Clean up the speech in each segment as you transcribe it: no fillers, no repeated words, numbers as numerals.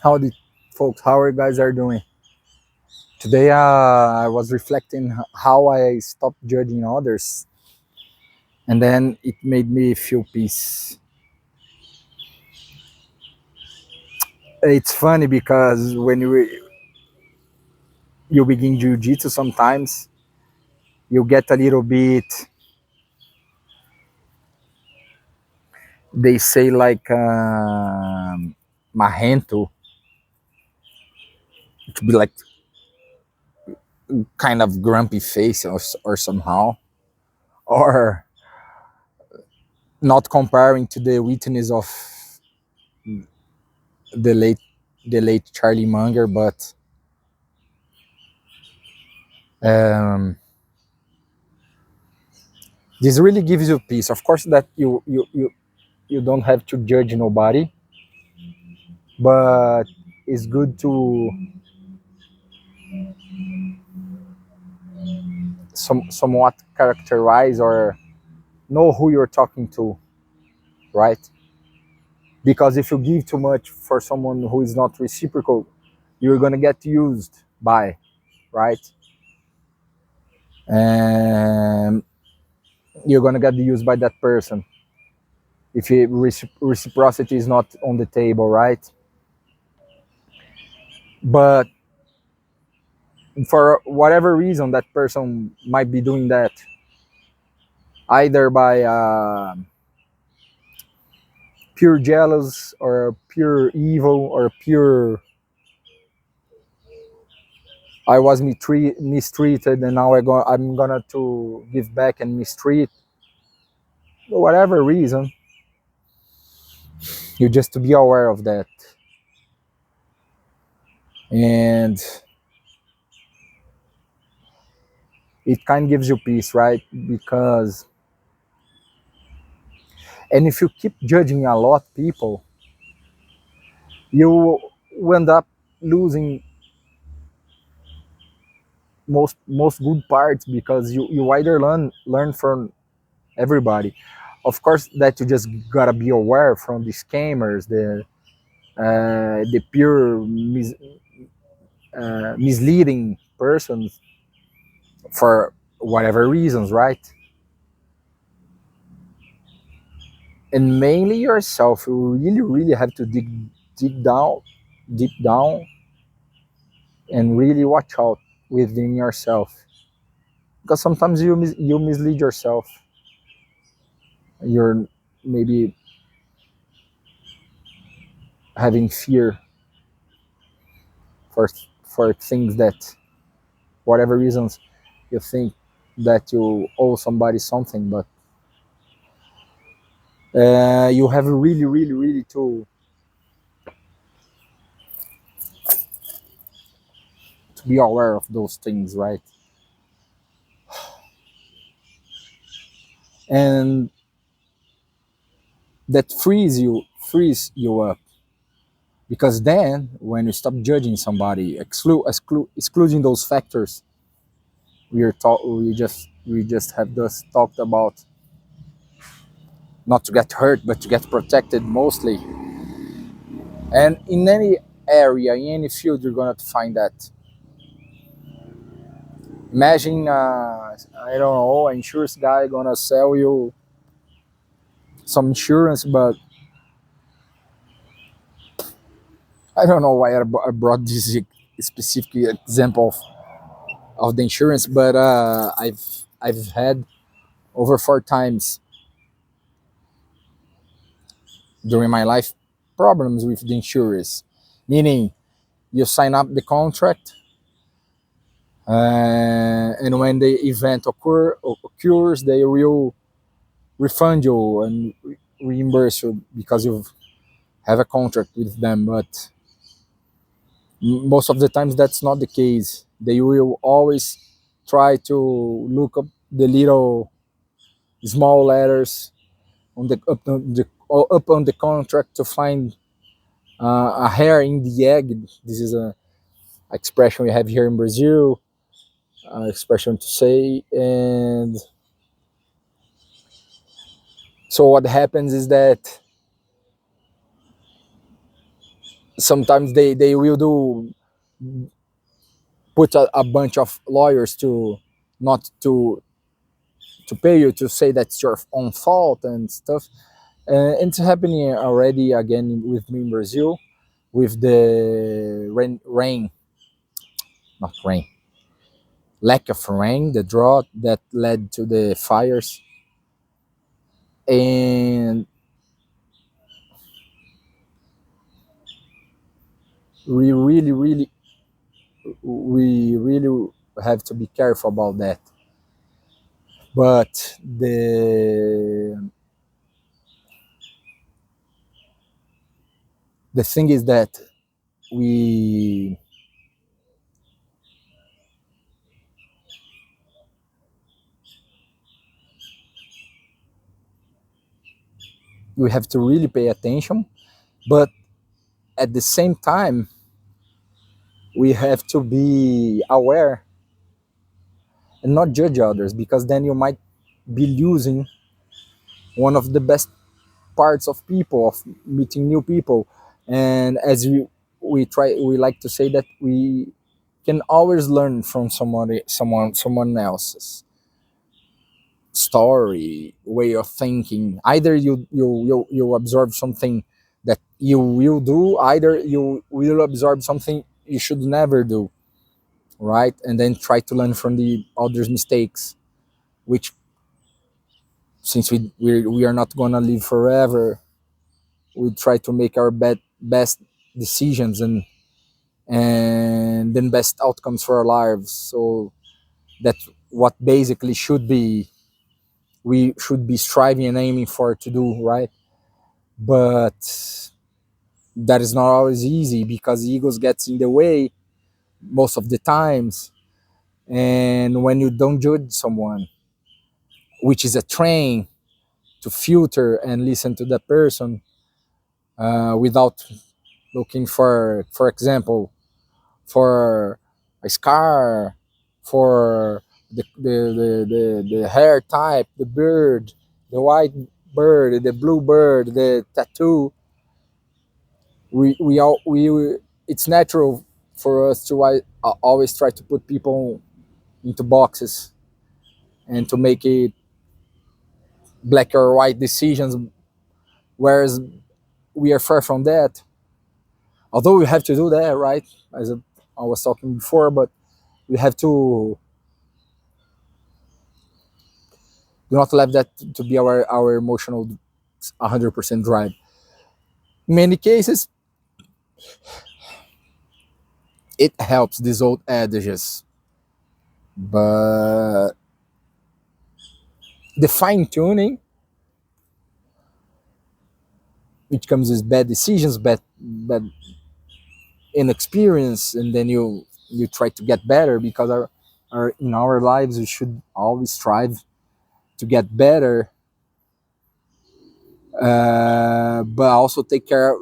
Howdy, folks. How are you guys are doing? Today, I was reflecting how I stopped judging others, and then it made me feel peace. It's funny because when you begin jiu-jitsu, sometimes you get a little bit. They say like marrento, to be like kind of grumpy face or somehow, or not comparing to the witness of the late the late Charlie Munger, but um, this really gives you peace. Of course, that you don't have to judge nobody, but it's good to somewhat characterize or know who you're talking to, right? Because if you give too much for someone who is not reciprocal, you're gonna get used by, right? And you're gonna get used by that person if reciprocity is not on the table, right? But for whatever reason, that person might be doing that either by pure jealous or pure evil or pure I was mistreated and now I'm gonna to give back and mistreat. For whatever reason, you just to be aware of that, and it kind of gives you peace, right? Because and if you keep judging a lot people, you end up losing most good parts because you either learn from everybody. Of course, that you just gotta be aware from the scammers, the pure misleading persons for whatever reasons, right? And mainly yourself. You really have to dig down, deep down, and really watch out within yourself because sometimes you mislead yourself. You're maybe having fear for for things that whatever reasons you think that you owe somebody something, but you have really to be aware of those things, right? And that frees you up because then when you stop judging somebody, excluding those factors we just have just talked about, not to get hurt but to get protected mostly. And in any area, in any field, you're gonna find that. Imagine, I don't know, an insurance guy gonna sell you some insurance, but I don't know why I brought this specific example of the insurance, but I've had over 4 times during my life problems with the insurance, meaning you sign up the contract, and when the event occurs, they will refund you and reimburse you because you have a contract with them. But most of the times that's not the case. They will always try to look up the little small letters on the up on the contract to find a hair in the egg. This is a expression we have here in Brazil, expression to say. And so what happens is that sometimes they will do put a bunch of lawyers to not to pay you, to say that's your own fault and stuff. And it's happening already again with me in Brazil with the rain, not rain, lack of rain, the drought that led to the fires. And we really have to be careful about that. But the thing is that we we have to really pay attention, but at the same time we have to be aware and not judge others, because then you might be losing one of the best parts of people, of meeting new people. And as we like to say that we can always learn from someone else's story, way of thinking. Either you absorb something that you will do, either you will absorb something you should never do, right? And then try to learn from the others mistakes, which, since we are not gonna live forever, we try to make our best decisions and then best outcomes for our lives. So that's what basically should be, we should be striving and aiming for to do, right? But that is not always easy, because egos gets in the way most of the times. And when you don't judge someone, which is a train to filter and listen to the person, without looking for example, for a scar, for the hair type, the bird, the white bird, the blue bird, the tattoo. We all we It's natural for us to always try to put people into boxes and to make it black or white decisions, whereas we are far from that. Although we have to do that, right? As I was talking before, but we have to do not let that to be our emotional 100% drive. In many cases, it helps, these old adages, but the fine tuning, which comes with bad decisions, bad inexperience, and then you try to get better, because our in our lives we should always strive to get better, but also take care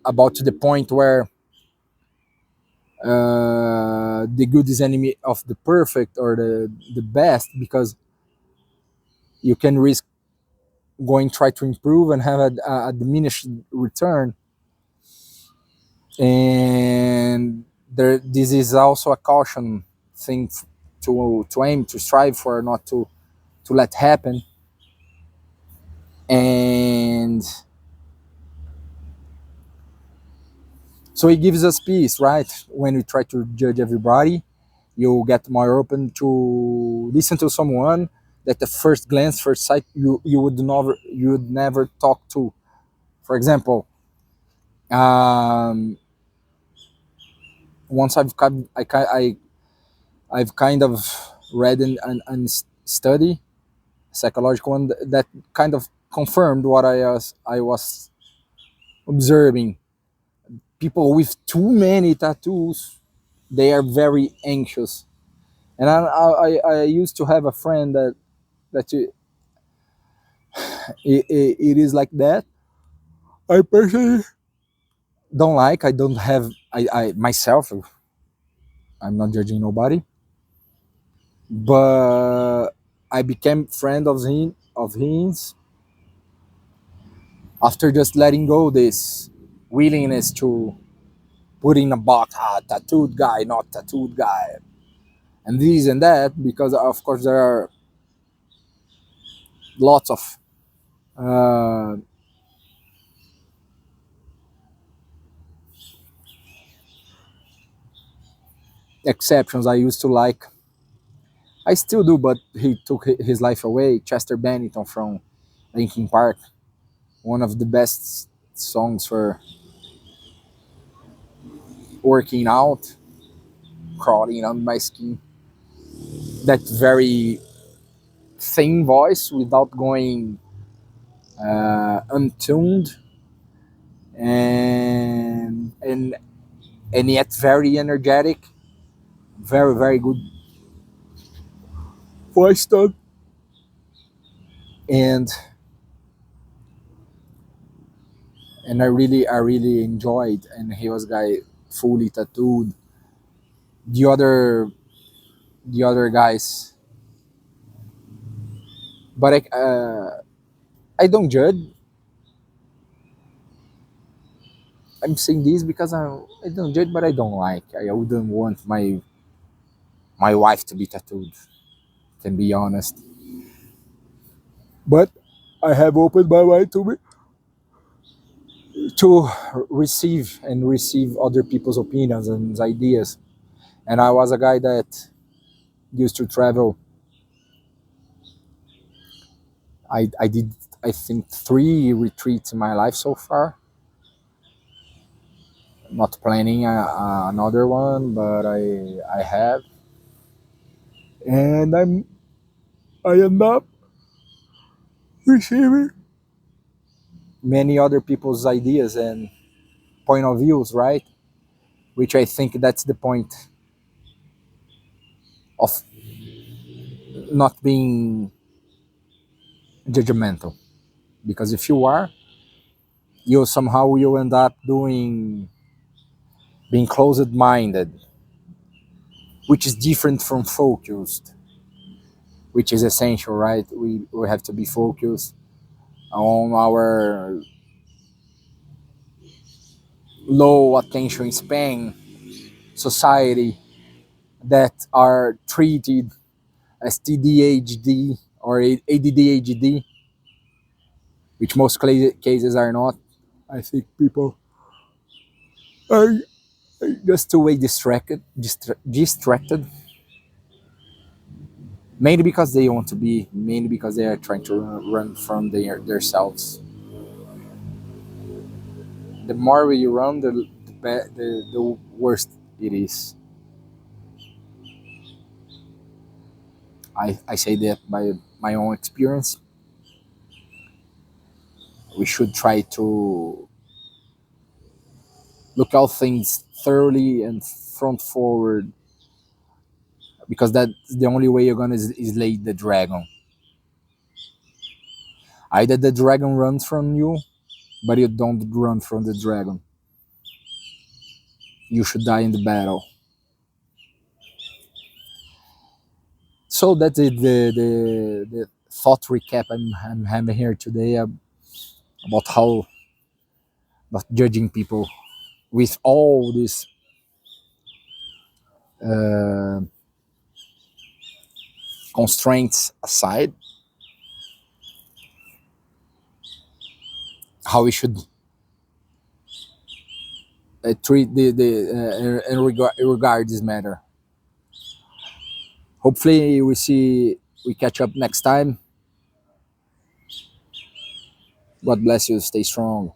about to the point where the good is enemy of the perfect, or the best, because you can risk going try to improve and have a diminished return. And this is also a caution thing to aim to strive for, not to let happen. And so it gives us peace, right? When we try to judge everybody, you get more open to listen to someone that at first glance, first sight, you would never talk to. For example, um, once I've kind of read and study psychological one that kind of confirmed what I was observing. People with too many tattoos, they are very anxious. And I used to have a friend that it is like that. I personally don't like. I don't have. I myself. I'm not judging nobody, but I became friend of his after just letting go this. willingness to put in a box, tattooed guy, not tattooed guy, and this and that, because of course there are lots of uh, exceptions. I used to like, I still do, but he took his life away. Chester Bennington from Linkin Park, one of the best songs for working out, crawling on my skin. That very thin voice without going untuned, and yet very energetic, very good voice tone, and I really enjoyed. And he was guy fully tattooed. The other the other guys, but I don't judge. I'm saying this because I don't judge, but I don't like. I wouldn't want my wife to be tattooed. Can be honest, but I have opened my mind to receive other people's opinions and ideas. And I was a guy that used to travel. I did, I think, 3 retreats in my life so far. Not planning another one, but I have, and I end up receiving many other people's ideas and point of views, right? Which I think that's the point of not being judgmental. Because if you are, you somehow will end up doing being closed-minded, which is different from focused, which is essential, right? We have to be focused on our low attention span society that are treated as TDHD or ADDHD, which most cases are not. I think people are just too way distracted, mainly because they want to be, mainly because they are trying to run from themselves. The more you run, the worse it is. I say that by my own experience. We should try to look at things thoroughly and front forward, because that's the only way you're gonna slay the dragon. Either the dragon runs from you, but you don't run from the dragon. You should die in the battle. So that's the thought recap I'm having here today about how about judging people with all these uh, constraints aside, how we should treat the and regard this matter. Hopefully, we catch up next time. God bless you. Stay strong.